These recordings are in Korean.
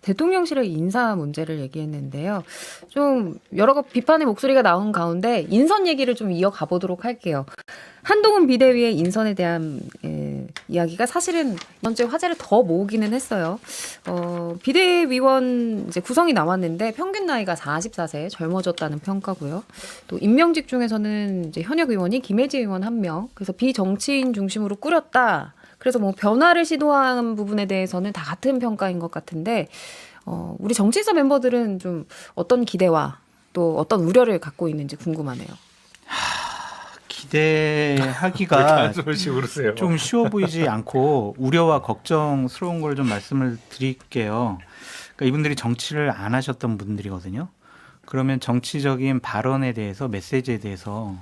대통령실의 인사 문제를 얘기했는데요. 좀 여러 비판의 목소리가 나온 가운데 인선 얘기를 좀 이어가 보도록 할게요. 한동훈 비대위의 인선에 대한 이야기가 사실은 이번주에 화제를 더 모으기는 했어요. 비대위원 이제 구성이 나왔는데 평균 나이가 44세, 젊어졌다는 평가고요. 또 임명직 중에서는 이제 현역 의원이 김혜지 의원 1명, 그래서 비정치인 중심으로 꾸렸다. 그래서 뭐 변화를 시도한 부분에 대해서는 다 같은 평가인 것 같은데, 우리 정치인사 멤버들은 좀 어떤 기대와 또 어떤 우려를 갖고 있는지 궁금하네요. 기대하기가 그러세요? 좀 쉬워 보이지 않고 우려와 걱정스러운 걸 좀 말씀을 드릴게요. 그러니까 이분들이 정치를 안 하셨던 분들이거든요. 그러면 정치적인 발언에 대해서 메시지에 대해서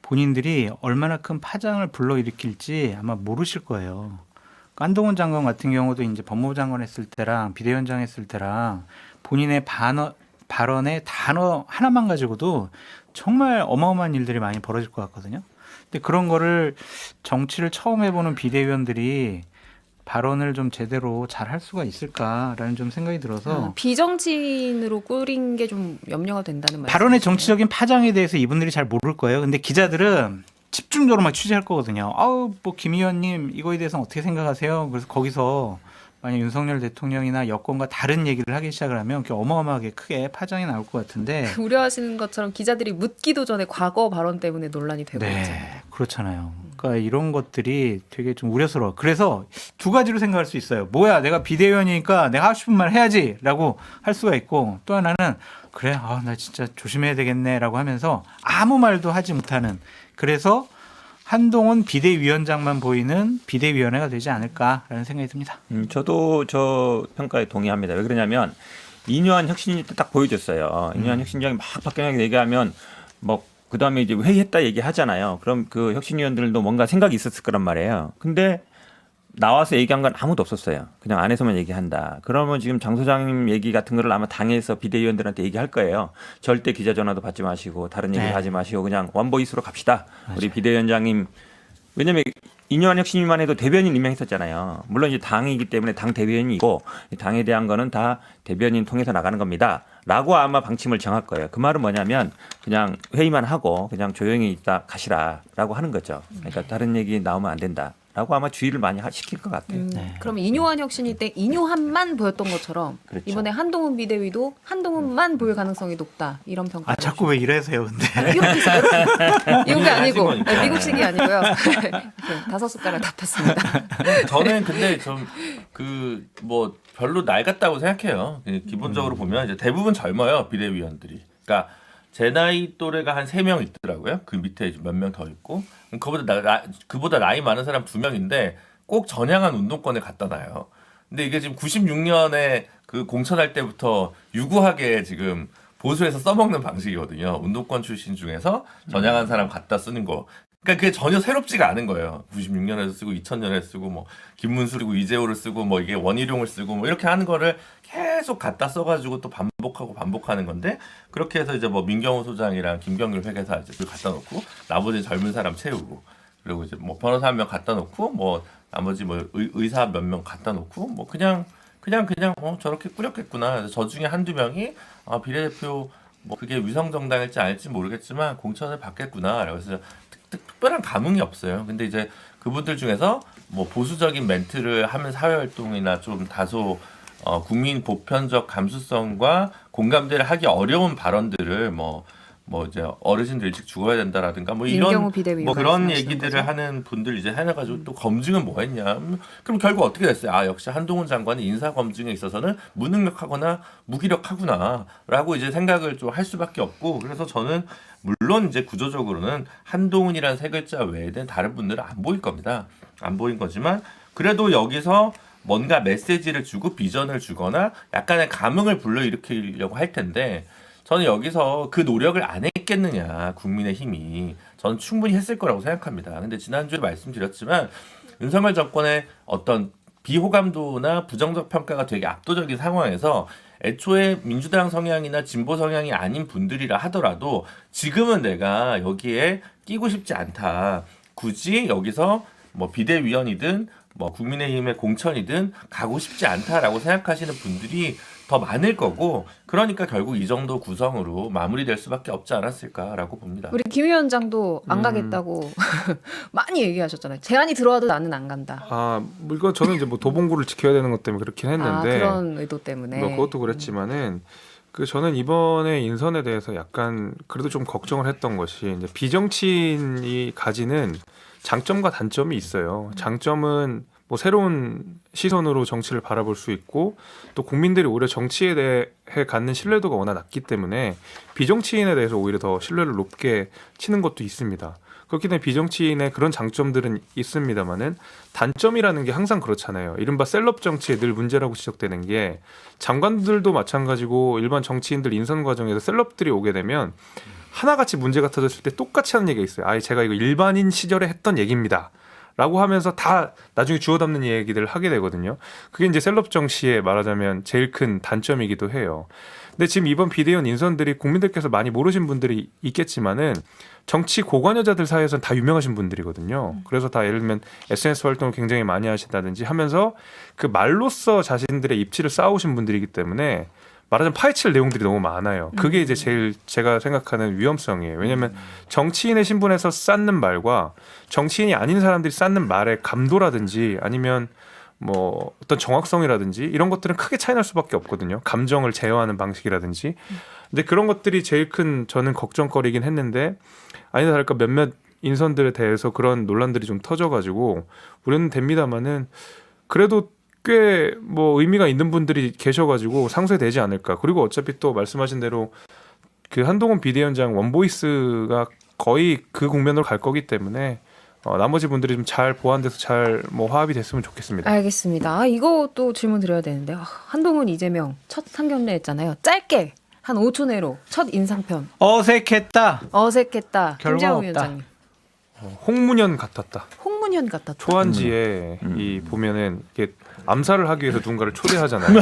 본인들이 얼마나 큰 파장을 불러일으킬지 아마 모르실 거예요. 한동훈 장관 같은 경우도 이제 법무부 장관 했을 때랑 비대위원장 했을 때랑 본인의 발언의 단어 하나만 가지고도 정말 어마어마한 일들이 많이 벌어질 것 같거든요. 근데 그런 거를 정치를 처음 해보는 비대위원들이 발언을 좀 제대로 잘 할 수가 있을까라는 좀 생각이 들어서 비정치인으로 꾸린 게 좀 염려가 된다는 말씀. 발언의 정치적인 파장에 대해서 이분들이 잘 모를 거예요. 근데 기자들은 집중적으로 막 취재할 거거든요. 뭐 김 의원님 이거에 대해서 어떻게 생각하세요? 그래서 거기서 만약 윤석열 대통령이나 여권과 다른 얘기를 하기 시작을 하면 어마어마하게 크게 파장이 나올 것 같은데 우려하시는 것처럼 기자들이 묻기도 전에 과거 발언 때문에 논란이 되고 있잖아요. 네, 그렇잖아요. 그러니까 이런 것들이 되게 좀 우려스러워. 그래서 두 가지로 생각할 수 있어요. 뭐야, 내가 비대위원이니까 내가 하고 싶은 말 해야지라고 할 수가 있고, 또 하나는 그래, 나 진짜 조심해야 되겠네라고 하면서 아무 말도 하지 못하는. 그래서 한동훈 비대위원장만 보이는 비대위원회가 되지 않을까라는 생각이 듭니다. 저도 저 평가에 동의합니다. 왜 그러냐면 이뇨한 혁신이 딱 보여줬어요. 이뇨한 혁신장이 막 박경영이 얘기하면 뭐 그다음에 이제 회의했다 얘기하잖아요. 그럼 그 혁신위원들도 뭔가 생각이 있었을 거란 말이에요. 근데 나와서 얘기한 건 아무도 없었어요. 그냥 안에서만 얘기한다. 그러면 지금 장 소장님 얘기 같은 거를 아마 당에서 비대위원들한테 얘기할 거예요. 절대 기자 전화도 받지 마시고 다른 얘기를 하지 마시고 그냥 원보이스로 갑시다. 맞아요. 우리 비대위원장님. 왜냐면 이뇨한 혁신위만 해도 대변인 임명했었잖아요. 물론 이제 당이기 때문에 당 대변인이고 당에 대한 거는 다 대변인 통해서 나가는 겁니다. 라고 아마 방침을 정할 거예요. 그 말은 뭐냐면 그냥 회의만 하고 그냥 조용히 있다 가시라라고 하는 거죠. 그러니까 다른 얘기 나오면 안 된다. 라고 아마 주의를 많이 시킬 것 같아요. 그럼 이뇨한 혁신이 때 이뇨한만 보였던 것처럼 그렇죠. 이번에 한동훈 비대위도 한동훈만 보일 가능성이 높다. 이런 평가. 자꾸 왜 이러세요, 근데? 이게 아니고 하시니까. 미국식이 아니고요. 다섯 숟가락 다 폈습니다. 저는 근데 좀 그 뭐 별로 낡았다고 생각해요. 기본적으로 보면 이제 대부분 젊어요 비대위원들이. 그러니까 제 나이 또래가 한 3명 있더라고요. 그 밑에 몇 명 더 있고 그보다 나이 많은 사람 2명인데 꼭 전향한 운동권에 갖다 놔요. 근데 이게 지금 96년에 그 공천할 때부터 유구하게 지금 보수에서 써먹는 방식이거든요. 운동권 출신 중에서 전향한 사람 갖다 쓰는 거. 그러니까 그게 전혀 새롭지가 않은 거예요. 96년에도 쓰고 2000년에 쓰고 뭐 김문수리고 이재호를 쓰고 뭐 이게 원희룡을 쓰고 뭐 이렇게 하는 거를 계속 갖다 써가지고 또 반복하는 건데 그렇게 해서 이제 뭐 민경호 소장이랑 김경률 회계사 이제 그걸 갖다 놓고 나머지 젊은 사람 채우고 그리고 이제 뭐 변호사 1명 갖다 놓고 뭐 나머지 뭐 의사 몇 명 갖다 놓고 뭐 그냥 저렇게 꾸렸겠구나. 그래서 저 중에 한두 명이 비례대표 뭐 그게 위성 정당일지 알지 모르겠지만 공천을 받겠구나. 그래서 특별한 감흥이 없어요. 근데 이제 그분들 중에서 뭐 보수적인 멘트를 하면 사회활동이나 좀 다소 국민 보편적 감수성과 공감대를 하기 어려운 발언들을 뭐 이제 어르신들 일찍 죽어야 된다라든가 뭐 이런 뭐 그런 얘기들을 거죠? 하는 분들 이제 해가지고 또 검증은 뭐 했냐? 그럼 결국 어떻게 됐어요? 역시 한동훈 장관은 인사 검증에 있어서는 무능력하거나 무기력하구나라고 이제 생각을 좀 할 수밖에 없고 그래서 저는 물론 이제 구조적으로는 한동훈이라는 세 글자 외에는 다른 분들은 안 보일 겁니다. 안 보인 거지만 그래도 여기서 뭔가 메시지를 주고 비전을 주거나 약간의 감흥을 불러일으키려고 할 텐데 저는 여기서 그 노력을 안 했겠느냐 국민의힘이 저는 충분히 했을 거라고 생각합니다. 근데 지난주에 말씀드렸지만 윤석열 정권의 어떤 비호감도나 부정적 평가가 되게 압도적인 상황에서 애초에 민주당 성향이나 진보 성향이 아닌 분들이라 하더라도 지금은 내가 여기에 끼고 싶지 않다. 굳이 여기서 뭐 비대위원이든 뭐 국민의힘의 공천이든 가고 싶지 않다라고 생각하시는 분들이 더 많을 거고 그러니까 결국 이 정도 구성으로 마무리될 수밖에 없지 않았을까라고 봅니다. 우리 김 위원장도 안 가겠다고 많이 얘기하셨잖아요. 제안이 들어와도 나는 안 간다. 뭐 이거 저는 이제 뭐 도봉구를 지켜야 되는 것 때문에 그렇긴 했는데 그런 의도 때문에. 뭐 그것도 그랬지만은 저는 이번에 인선에 대해서 약간 그래도 좀 걱정을 했던 것이 이제 비정치인이 가지는 장점과 단점이 있어요. 장점은 뭐 새로운 시선으로 정치를 바라볼 수 있고 또 국민들이 오히려 정치에 대해 갖는 신뢰도가 워낙 낮기 때문에 비정치인에 대해서 오히려 더 신뢰를 높게 치는 것도 있습니다. 그렇기 때문에 비정치인의 그런 장점들은 있습니다만은 단점이라는 게 항상 그렇잖아요. 이른바 셀럽 정치에 늘 문제라고 지적되는 게 장관들도 마찬가지고 일반 정치인들 인선 과정에서 셀럽들이 오게 되면 하나같이 문제가 터졌을 때 똑같이 하는 얘기가 있어요. 제가 이거 일반인 시절에 했던 얘기입니다. 라고 하면서 다 나중에 주워 담는 얘기들을 하게 되거든요. 그게 이제 셀럽 정치에 말하자면 제일 큰 단점이기도 해요. 근데 지금 이번 비대위원 인선들이 국민들께서 많이 모르신 분들이 있겠지만은 정치 고관여자들 사이에서는 다 유명하신 분들이거든요. 그래서 다 예를 들면 SNS 활동을 굉장히 많이 하신다든지 하면서 그 말로써 자신들의 입지를 쌓아오신 분들이기 때문에 말하자면 파헤칠 내용들이 너무 많아요. 그게 이제 제일 제가 생각하는 위험성이에요. 왜냐하면 정치인의 신분에서 쌓는 말과 정치인이 아닌 사람들이 쌓는 말의 감도라든지 아니면 뭐 어떤 정확성이라든지 이런 것들은 크게 차이 날 수밖에 없거든요. 감정을 제어하는 방식이라든지. 근데 그런 것들이 제일 큰 저는 걱정거리긴 했는데 아니다 다를까 몇몇 인선들에 대해서 그런 논란들이 좀 터져가지고 우려는 됩니다만은 그래도 꽤 뭐 의미가 있는 분들이 계셔가지고 상쇄되지 않을까. 그리고 어차피 또 말씀하신 대로 그 한동훈 비대위원장 원보이스가 거의 그 국면으로 갈 거기 때문에 나머지 분들이 좀 잘 보완돼서 잘 뭐 화합이 됐으면 좋겠습니다. 알겠습니다. 이것도 질문 드려야 되는데 한동훈 이재명 첫 상견례 했잖아요. 짧게 한 5초 내로 첫 인상편. 어색했다. 어색했다. 결과 김재호 없다. 위원장님. 홍문현 같았다. 홍문현 같았다. 초안지에 이 보면은 이게 암살을 하기 위해서 누군가를 초대하잖아요.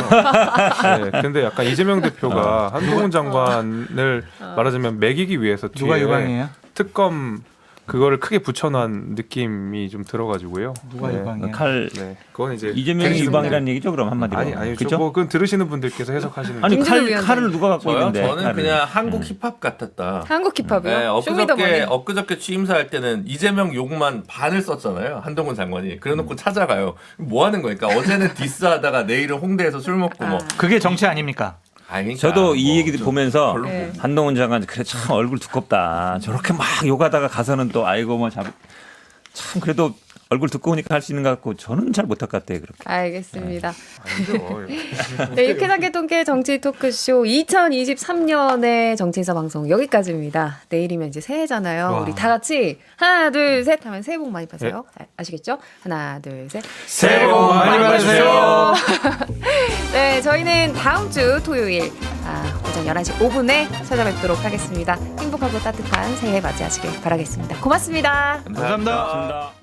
네, 근데 약간 이재명 대표가 한동훈 장관을 말하자면 매기기 위해서 누가 뒤에 유방이에요? 특검 그거를 크게 붙여놓은 느낌이 좀 들어가지고요. 누가 유방이에요? 칼 네, 그건 이제 이재명이 되겠습니다. 유방이라는 얘기죠, 그럼 한마디로. 아니죠. 그죠? 뭐 그건 들으시는 분들께서 해석하시는 아니 김준호 칼 위원장님. 칼을 누가 갖고 저요? 있는데? 저는 칼을. 그냥 한국 힙합 같았다. 한국 힙합이요? 네, 쇼미더머니. 엊그저께 취임사할 때는 이재명 욕만 반을 썼잖아요. 한동훈 장관이. 그래놓고 찾아가요. 뭐 하는 거니까 어제는 디스하다가 내일은 홍대에서 술 먹고 뭐. 그게 정치 아닙니까? 그러니까 저도 이 뭐 얘기 좀 보면서 별로 네. 한동훈 장관 그래 참 얼굴 두껍다. 저렇게 막 욕하다가 가서는 또 아이고 뭐 참 그래도 얼굴 두꺼우니까 할 수 있는 것 같고 저는 잘 못할 것 같아요. 그렇게. 알겠습니다. 아니죠. 네, 유쾌한 개통계 정치 토크쇼 2023년의 정치인사 방송 여기까지입니다. 내일이면 이제 새해잖아요. 와. 우리 다 같이 하나 둘 셋 하면 새해 복 많이 받으세요. 아시겠죠? 하나 둘 셋. 새해 복 많이 받으세요. 네, 저희는 다음 주 토요일 오전 11시 5분에 찾아뵙도록 하겠습니다. 행복하고 따뜻한 새해 맞이하시길 바라겠습니다. 고맙습니다. 감사합니다. 감사합니다.